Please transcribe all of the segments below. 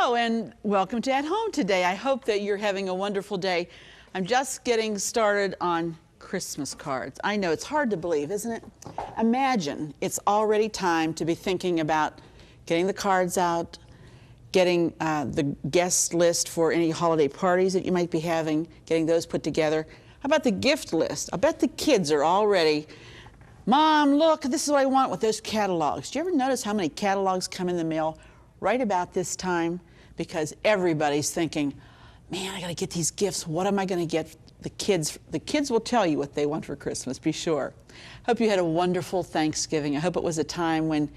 Hello and welcome to At Home today. I hope that you're having a wonderful day. I'm just getting started on Christmas cards. I know it's hard to believe, isn't it? Imagine it's already time to be thinking about getting the cards out, getting the guest list for any holiday parties that you might be having, getting those put together. How about the gift list? I bet the kids are already, Mom, look, this is what I want with those catalogs. Do you ever notice how many catalogs come in the mail right about this time? Because everybody's thinking, man, I gotta get these gifts. What am I gonna get the kids? The kids will tell you what they want for Christmas, be sure. Hope you had a wonderful Thanksgiving. I hope it was a time when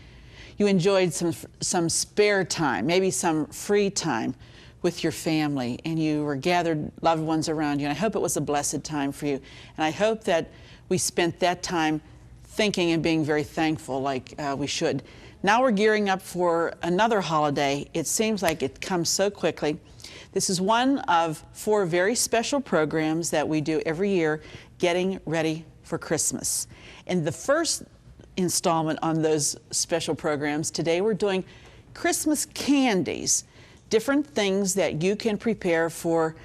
you enjoyed some spare time, maybe some free time with your family, and you were gathered loved ones around you. And I hope it was a blessed time for you. And I hope that we spent that time thinking and being very thankful like we should. Now we're gearing up for another holiday. It seems like it comes so quickly. This is one of 4 very special programs that we do every year, getting ready for Christmas. And the first installment on those special programs, today we're doing Christmas candies, different things that you can prepare for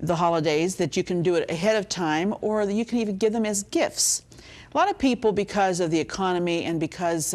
the holidays, that you can do it ahead of time, or that you can even give them as gifts. A lot of people, because of the economy and because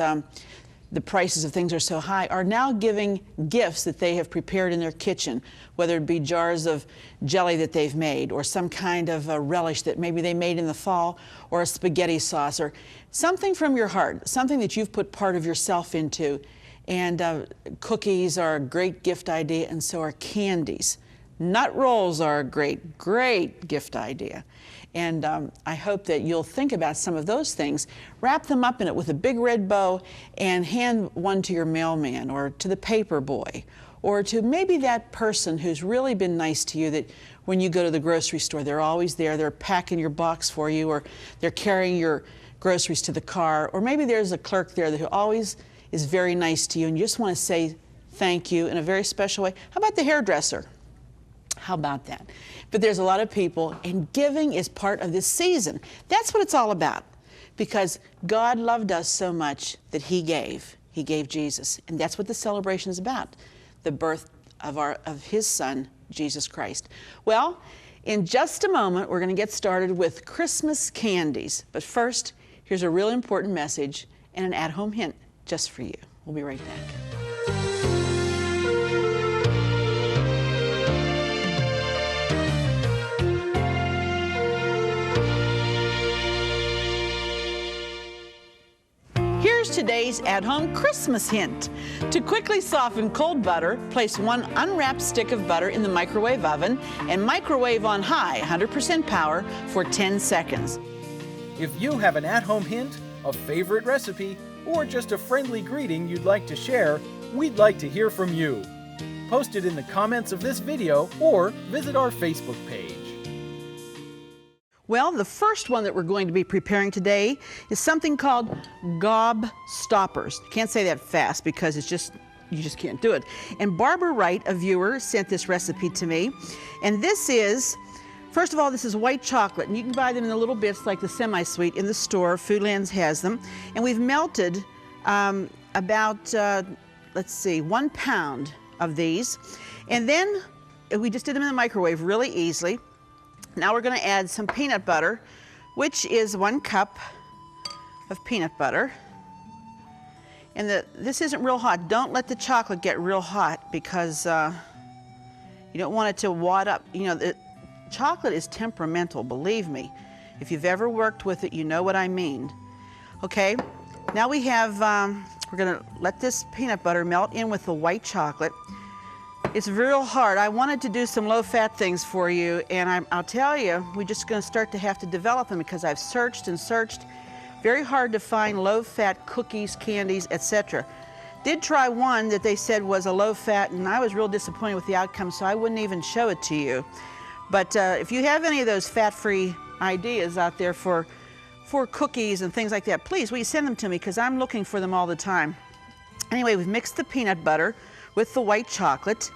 the prices of things are so high, are now giving gifts that they have prepared in their kitchen, whether it be jars of jelly that they've made, or some kind of a relish that maybe they made in the fall, or a spaghetti sauce, or something from your heart, something that you've put part of yourself into. And cookies are a great gift idea, and so are candies. Nut rolls are a great gift idea. And I hope that you'll think about some of those things, wrap them up in it with a big red bow, and hand one to your mailman, or to the paper boy, or to maybe that person who's really been nice to you, that when you go to the grocery store, they're always there, they're packing your box for you, or they're carrying your groceries to the car, or maybe there's a clerk there who always is very nice to you, and you just want to say thank you in a very special way. How about the hairdresser? How about that? But there's a lot of people, and giving is part of this season. That's what it's all about. Because God loved us so much that He gave Jesus. And that's what the celebration is about, the birth of His Son, Jesus Christ. Well, in just a moment, we're going to get started with Christmas candies. But first, here's a real important message and an at-home hint just for you. We'll be right back. Here's today's at-home Christmas hint. To quickly soften cold butter, place 1 unwrapped stick of butter in the microwave oven and microwave on high, 100% power, for 10 seconds. If you have an at-home hint, a favorite recipe, or just a friendly greeting you'd like to share, we'd like to hear from you. Post it in the comments of this video or visit our Facebook page. Well, the first one that we're going to be preparing today is something called gob stoppers. Can't say that fast because you just can't do it. And Barbara Wright, a viewer, sent this recipe to me. And this is, first of all, this is white chocolate, and you can buy them in the little bits like the semi-sweet in the store. Foodlands has them. And we've melted about, let's see, 1 pound of these. And then we just did them in the microwave really easily. Now we're going to add some peanut butter, which is 1 cup of peanut butter. And this isn't real hot. Don't let the chocolate get real hot because you don't want it to wad up. You know, the chocolate is temperamental, believe me. If you've ever worked with it, you know what I mean. Okay, now we have, we're going to let this peanut butter melt in with the white chocolate. It's real hard. I wanted to do some low-fat things for you, and I'll tell you, we're just going to start to have to develop them because I've searched and searched. Very hard to find low-fat cookies, candies, etc. Did try one that they said was a low-fat, and I was real disappointed with the outcome, so I wouldn't even show it to you. But if you have any of those fat-free ideas out there for cookies and things like that, please, will you send them to me because I'm looking for them all the time. Anyway, we've mixed the peanut butter with the white chocolate.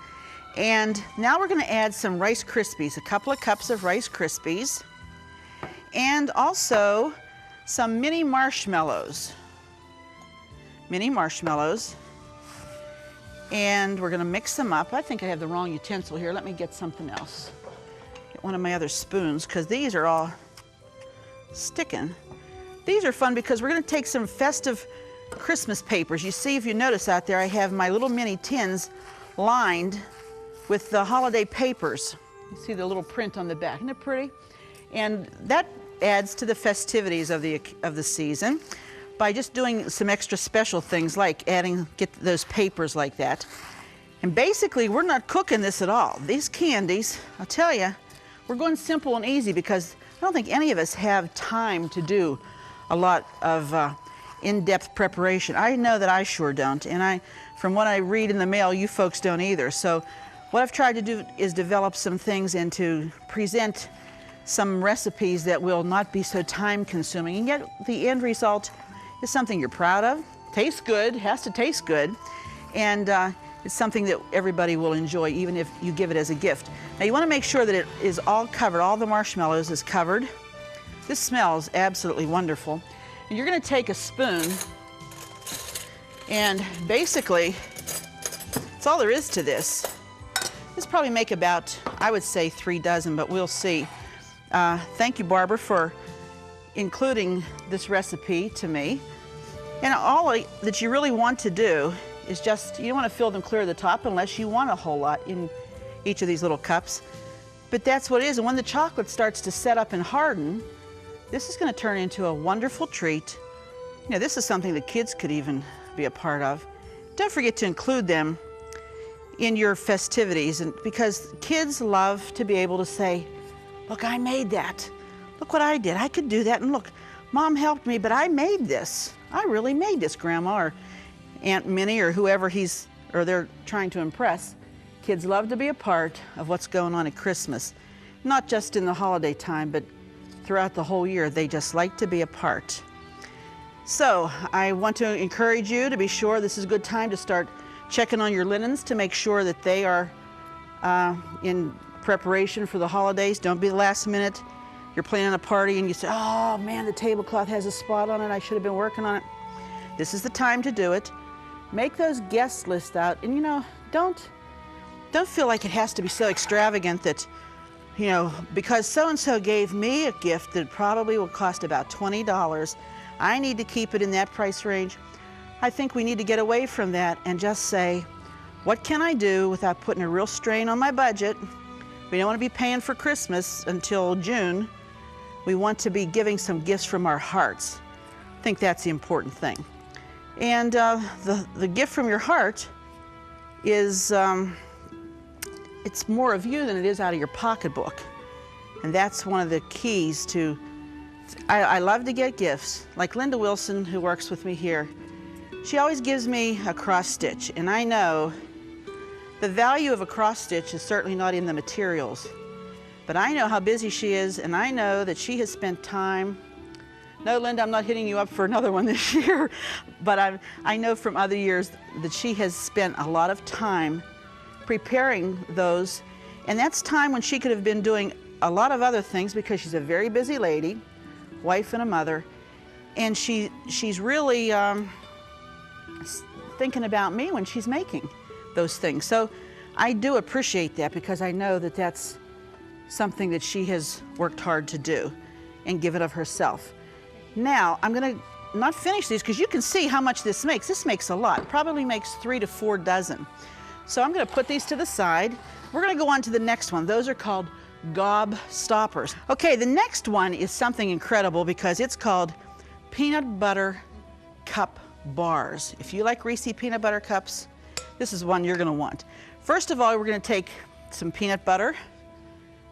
And now we're going to add some Rice Krispies, a couple of cups of Rice Krispies, and also some mini marshmallows. And we're gonna mix them up. I think I have the wrong utensil here. Let me get something else. Get one of my other spoons, because these are all sticking. These are fun because we're gonna take some festive Christmas papers. You see, if you notice out there, I have my little mini tins lined with the holiday papers. You see the little print on the back, isn't it pretty? And that adds to the festivities of the season by just doing some extra special things like get those papers like that. And basically, we're not cooking this at all. These candies, I'll tell you, we're going simple and easy because I don't think any of us have time to do a lot of in-depth preparation. I know that I sure don't, and from what I read in the mail, you folks don't either. So what I've tried to do is develop some things and to present some recipes that will not be so time-consuming, and yet the end result is something you're proud of, tastes good, has to taste good, and it's something that everybody will enjoy, even if you give it as a gift. Now you want to make sure that it is all covered, all the marshmallows is covered. This smells absolutely wonderful. And you're going to take a spoon, and basically, that's all there is to this. This probably make about, I would say, 3 dozen, but we'll see. Thank you, Barbara, for including this recipe to me. And all that you really want to do is just, you don't want to fill them clear to the top unless you want a whole lot in each of these little cups. But that's what it is. And when the chocolate starts to set up and harden, this is going to turn into a wonderful treat. You know, this is something that kids could even be a part of. Don't forget to include them in your festivities, and because kids love to be able to say, look, I made that. Look what I did. I could do that. And look, Mom helped me, but I made this. I really made this, Grandma or Aunt Minnie or whoever they're trying to impress. Kids love to be a part of what's going on at Christmas. Not just in the holiday time, but throughout the whole year. They just like to be a part. So I want to encourage you to be sure this is a good time to start checking on your linens to make sure that they are in preparation for the holidays. Don't be the last minute. You're planning a party and you say, oh man, the tablecloth has a spot on it. I should have been working on it. This is the time to do it. Make those guest lists out, and you know, don't feel like it has to be so extravagant that, you know, because so-and-so gave me a gift that probably will cost about $20, I need to keep it in that price range. I think we need to get away from that and just say, what can I do without putting a real strain on my budget? We don't want to be paying for Christmas until June. We want to be giving some gifts from our hearts. I think that's the important thing. And the gift from your heart is, it's more of you than it is out of your pocketbook. And that's one of the keys to, I love to get gifts. Like Linda Wilson, who works with me here, she always gives me a cross stitch, and I know the value of a cross stitch is certainly not in the materials, but I know how busy she is, and I know that she has spent time. No, Linda, I'm not hitting you up for another one this year, but I know from other years that she has spent a lot of time preparing those, and that's time when she could have been doing a lot of other things because she's a very busy lady, wife and a mother, and she's really thinking about me when she's making those things. So I do appreciate that because I know that that's something that she has worked hard to do and give it of herself. Now, I'm gonna not finish these because you can see how much this makes. This makes a lot, probably makes 3 to 4 dozen. So I'm gonna put these to the side. We're gonna go on to the next one. Those are called gob stoppers. Okay, the next one is something incredible because it's called peanut butter cup bars. If you like Reese's peanut butter cups, this is one you're gonna want. First of all, we're gonna take some peanut butter.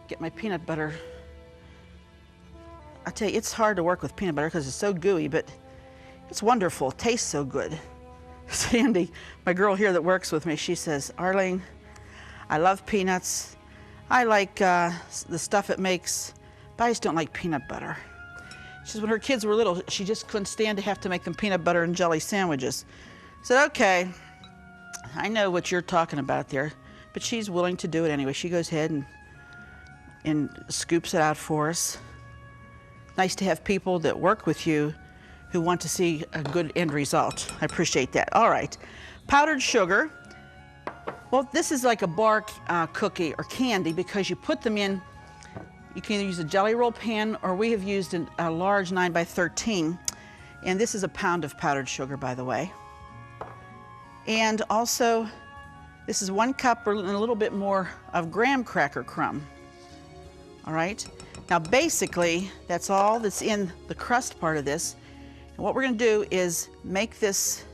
Get my peanut butter. I tell you, it's hard to work with peanut butter because it's so gooey, but it's wonderful. It tastes so good. Sandy, my girl here that works with me, she says, Arlene, I love peanuts. I like the stuff it makes, but I just don't like peanut butter. She says when her kids were little, she just couldn't stand to have to make them peanut butter and jelly sandwiches. I said, okay, I know what you're talking about there, but she's willing to do it anyway. She goes ahead and scoops it out for us. Nice to have people that work with you who want to see a good end result. I appreciate that. All right, powdered sugar. Well, this is like a bar cookie or candy because you put them in, you can either use a jelly roll pan or we have used a large 9 by 13. And this is a pound of powdered sugar, by the way. And also, this is 1 cup or a little bit more of graham cracker crumb. All right? Now basically, that's all that's in the crust part of this. And what we're gonna do is make this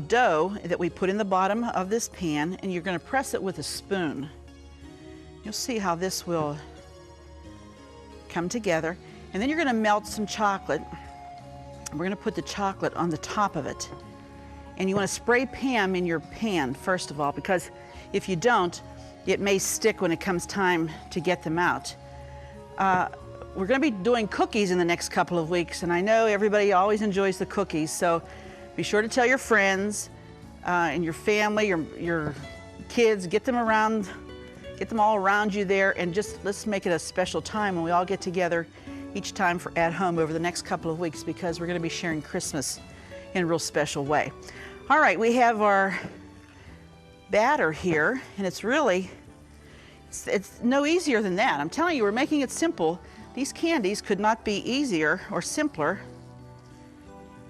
dough that we put in the bottom of this pan, and you're gonna press it with a spoon. You'll see how this will come together. And then you're gonna melt some chocolate. We're gonna put the chocolate on the top of it. And you wanna spray Pam in your pan, first of all, because if you don't, it may stick when it comes time to get them out. We're gonna be doing cookies in the next couple of weeks, and I know everybody always enjoys the cookies, so be sure to tell your friends and your family, your kids, get them all around you there, and just let's make it a special time when we all get together each time for at home over the next couple of weeks, because we're gonna be sharing Christmas in a real special way. All right, we have our batter here, and it's no easier than that. I'm telling you, we're making it simple. These candies could not be easier or simpler.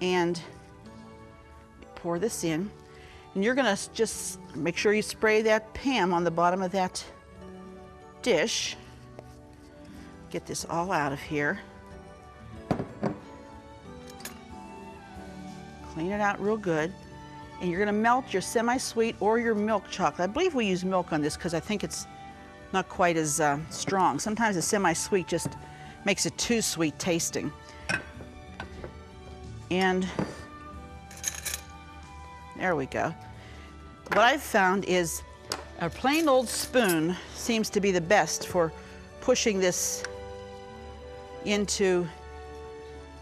And pour this in, and you're gonna just make sure you spray that Pam on the bottom of that dish. Get this all out of here. Clean it out real good. And you're gonna melt your semi-sweet or your milk chocolate. I believe we use milk on this because I think it's not quite as strong. Sometimes the semi-sweet just makes it too sweet tasting. And there we go. What I've found is a plain old spoon seems to be the best for pushing this into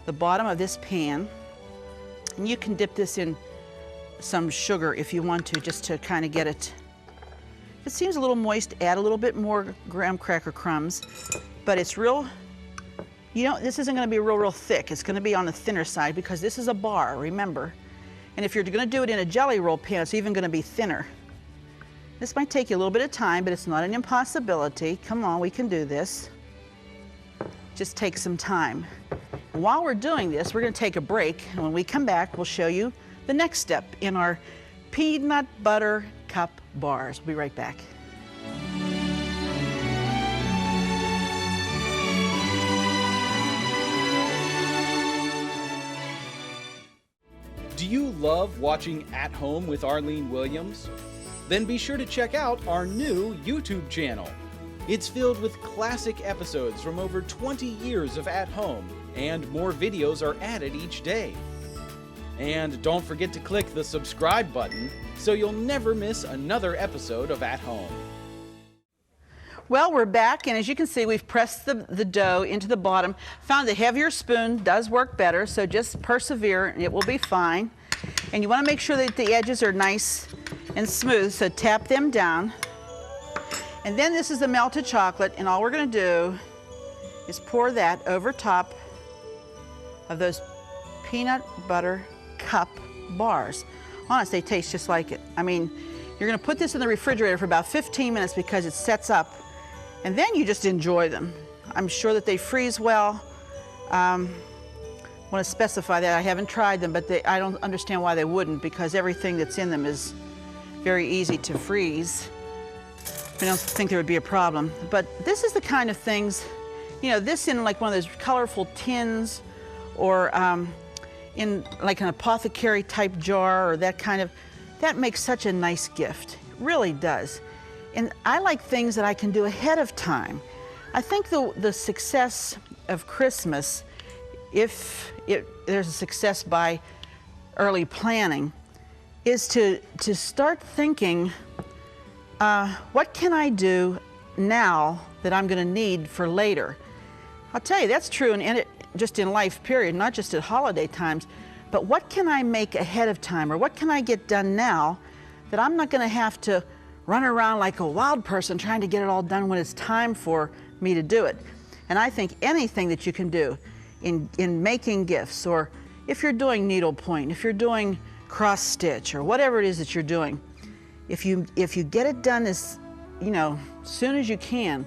the bottom of this pan. And you can dip this in some sugar if you want to, just to kind of get it. If it seems a little moist, add a little bit more graham cracker crumbs. But it's real, this isn't gonna be real thick. It's gonna be on the thinner side because this is a bar, remember. And if you're gonna do it in a jelly roll pan, it's even gonna be thinner. This might take you a little bit of time, but it's not an impossibility. Come on, we can do this. Just take some time. And while we're doing this, we're gonna take a break. And when we come back, we'll show you the next step in our peanut butter cup bars. We'll be right back. Do you love watching At Home with Arlene Williams? Then be sure to check out our new YouTube channel. It's filled with classic episodes from over 20 years of At Home, and more videos are added each day. And don't forget to click the subscribe button so you'll never miss another episode of At Home. Well, we're back, and as you can see, we've pressed the dough into the bottom. Found the heavier spoon does work better, so just persevere and it will be fine. And you want to make sure that the edges are nice and smooth, so tap them down. And then this is the melted chocolate, and all we're going to do is pour that over top of those peanut butter cup bars. Honestly, they taste just like it. I mean, you're going to put this in the refrigerator for about 15 minutes because it sets up, and then you just enjoy them. I'm sure that they freeze well. I want to specify that I haven't tried them, but I don't understand why they wouldn't, because everything that's in them is very easy to freeze. I don't think there would be a problem. But this is the kind of things, this in like one of those colorful tins, or in like an apothecary type jar, or that makes such a nice gift. It really does. And I like things that I can do ahead of time. I think the success of Christmas, if there's a success by early planning, is to start thinking, what can I do now that I'm going to need for later? I'll tell you, that's true just in life, period, not just at holiday times. But what can I make ahead of time, or what can I get done now that I'm not going to have to run around like a wild person trying to get it all done when it's time for me to do it? And I think anything that you can do in making gifts, or if you're doing needlepoint, if you're doing cross stitch or whatever it is that you're doing. If you get it done as, soon as you can,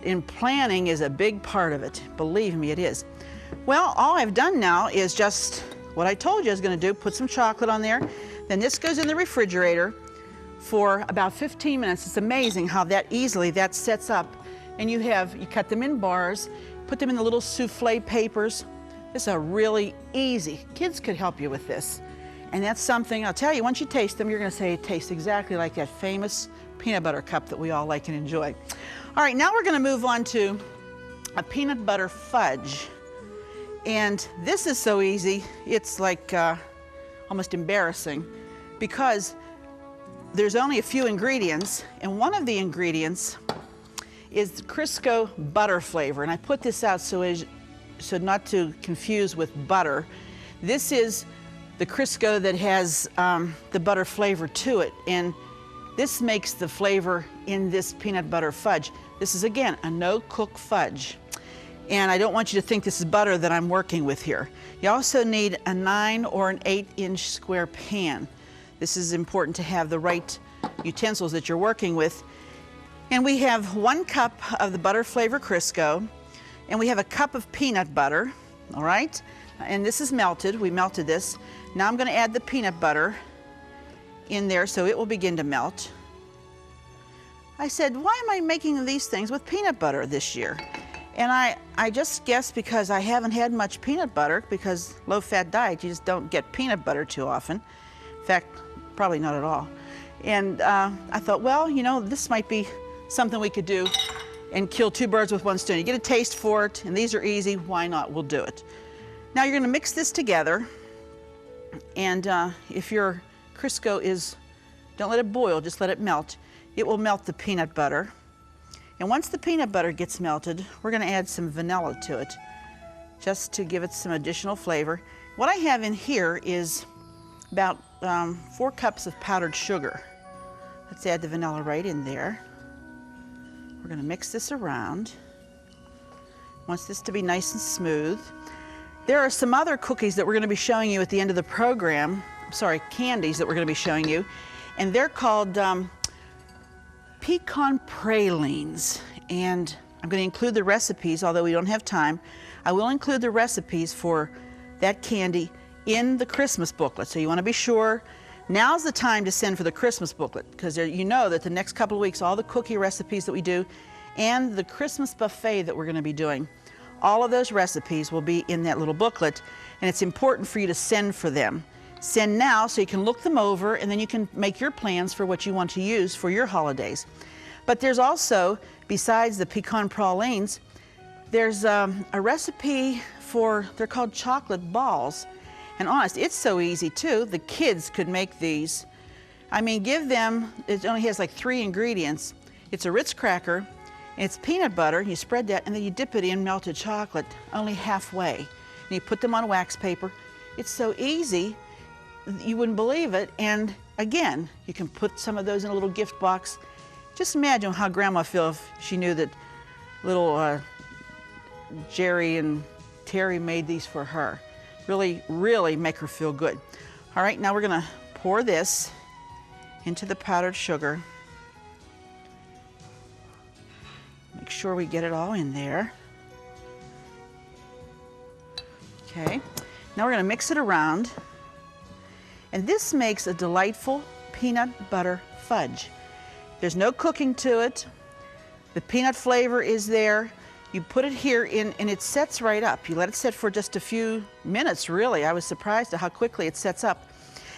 and planning is a big part of it. Believe me, it is. Well, all I've done now is just what I told you I was going to do, put some chocolate on there. Then this goes in the refrigerator for about 15 minutes. It's amazing how easily that sets up. And you cut them in bars, put them in the little souffle papers. This is a really easy, kids could help you with this. And that's something, I'll tell you, once you taste them, you're gonna say it tastes exactly like that famous peanut butter cup that we all like and enjoy. All right, now we're gonna move on to a peanut butter fudge. And this is so easy, it's like almost embarrassing, because there's only a few ingredients, and one of the ingredients is Crisco butter flavor. And I put this out so not to confuse with butter. This is the Crisco that has the butter flavor to it, and this makes the flavor in this peanut butter fudge. This is, again, a no-cook fudge. And I don't want you to think this is butter that I'm working with here. You also need a 9 or an 8-inch square pan. This is important to have the right utensils that you're working with. And we have 1 cup of the butter flavor Crisco, and we have a cup of peanut butter, all right? And this is melted, we melted this. Now I'm gonna add the peanut butter in there so it will begin to melt. I said, why am I making these things with peanut butter this year? And I just guessed because I haven't had much peanut butter, because low-fat diet, you just don't get peanut butter too often. In fact, probably not at all. And I thought, well, this might be something we could do and kill 2 birds with 1 stone. You get a taste for it, and these are easy, why not? We'll do it. Now you're gonna mix this together, and if your Crisco don't let it boil, just let it melt. It will melt the peanut butter. And once the peanut butter gets melted, we're gonna add some vanilla to it, just to give it some additional flavor. What I have in here is about 4 cups of powdered sugar. Let's add the vanilla right in there. We're gonna mix this around. Want this to be nice and smooth. There are some other cookies that we're gonna be showing you at the end of the program. Candies that we're gonna be showing you. And they're called pecan pralines. And I'm gonna include the recipes, although we don't have time. I will include the recipes for that candy in the Christmas booklet. So you wanna be sure, now's the time to send for the Christmas booklet, because you know that the next couple of weeks, all the cookie recipes that we do and the Christmas buffet that we're gonna be doing, all of those recipes will be in that little booklet, and it's important for you to send for them. Send now so you can look them over, and then you can make your plans for what you want to use for your holidays. But there's also, besides the pecan pralines, there's a recipe for, they're called chocolate balls. And honest, it's so easy too. The kids could make these. I mean, give them, it only has like 3 ingredients. It's a Ritz cracker, and it's peanut butter. You spread that, and then you dip it in melted chocolate, only halfway. And you put them on wax paper. It's so easy, you wouldn't believe it. And again, you can put some of those in a little gift box. Just imagine how Grandma would feel if she knew that little Jerry and Terry made these for her. Really, really make her feel good. All right, now we're gonna pour this into the powdered sugar. Make sure we get it all in there. Okay, now we're gonna mix it around. And this makes a delightful peanut butter fudge. There's no cooking to it. The peanut flavor is there. You put it here in, and it sets right up. You let it sit for just a few minutes, really. I was surprised at how quickly it sets up.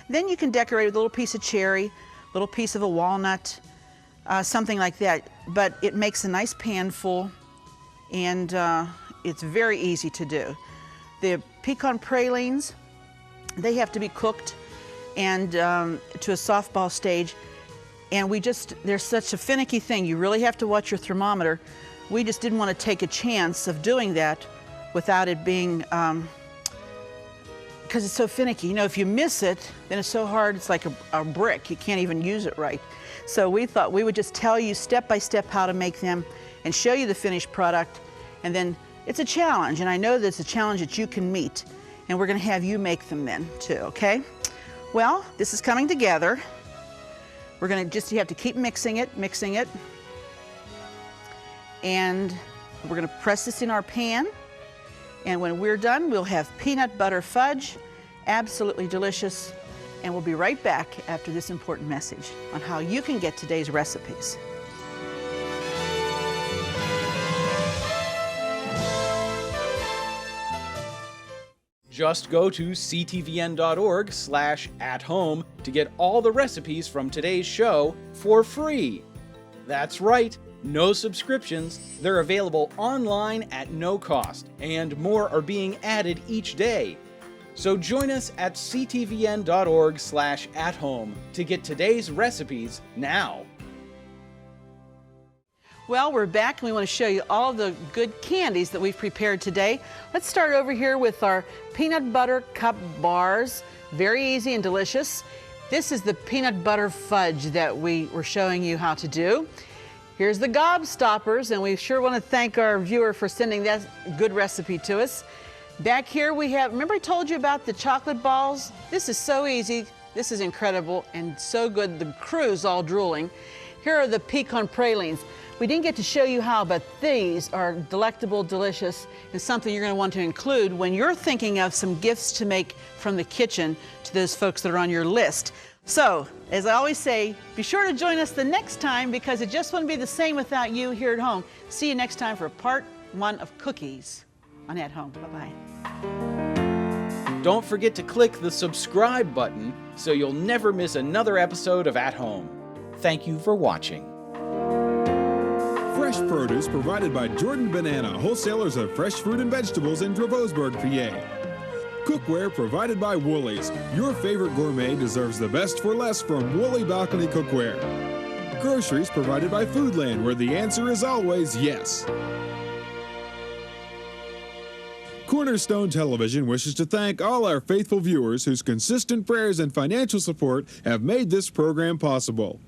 Then you can decorate with a little piece of cherry, a little piece of a walnut, something like that. But it makes a nice pan full, and it's very easy to do. The pecan pralines, they have to be cooked and to a softball stage. And they're such a finicky thing. You really have to watch your thermometer. We just didn't want to take a chance of doing that without it being, because it's so finicky. If you miss it, then it's so hard, it's like a brick. You can't even use it right. So we thought we would just tell you step by step how to make them and show you the finished product. And then it's a challenge, and I know that it's a challenge that you can meet. And we're gonna have you make them then too, okay? Well, this is coming together. We're gonna you have to keep mixing it. And we're gonna press this in our pan. And when we're done, we'll have peanut butter fudge, absolutely delicious. And we'll be right back after this important message on how you can get today's recipes. Just go to ctvn.org/athome to get all the recipes from today's show for free. That's right, no subscriptions. They're available online at no cost, and more are being added each day. So join us at ctvn.org/athome to get today's recipes now. Well, we're back and we want to show you all of the good candies that we've prepared today. Let's start over here with our peanut butter cup bars. Very easy and delicious. This is the peanut butter fudge that we were showing you how to do. Here's the gobstoppers, and we sure want to thank our viewer for sending that good recipe to us. Back here we have, remember I told you about the chocolate balls? This is so easy. This is incredible and so good. The crew's all drooling. Here are the pecan pralines. We didn't get to show you how, but these are delectable, delicious, and something you're going to want to include when you're thinking of some gifts to make from the kitchen to those folks that are on your list. So, as I always say, be sure to join us the next time because it just wouldn't be the same without you here at home. See you next time for part 1 of cookies on At Home. Bye-bye. Don't forget to click the subscribe button so you'll never miss another episode of At Home. Thank you for watching. Fresh produce provided by Jordan Banana, wholesalers of fresh fruit and vegetables in Dravosburg, PA. Cookware provided by Woolies. Your favorite gourmet deserves the best for less from Woolly Balcony Cookware. Groceries provided by Foodland, where the answer is always yes. Cornerstone Television wishes to thank all our faithful viewers whose consistent prayers and financial support have made this program possible.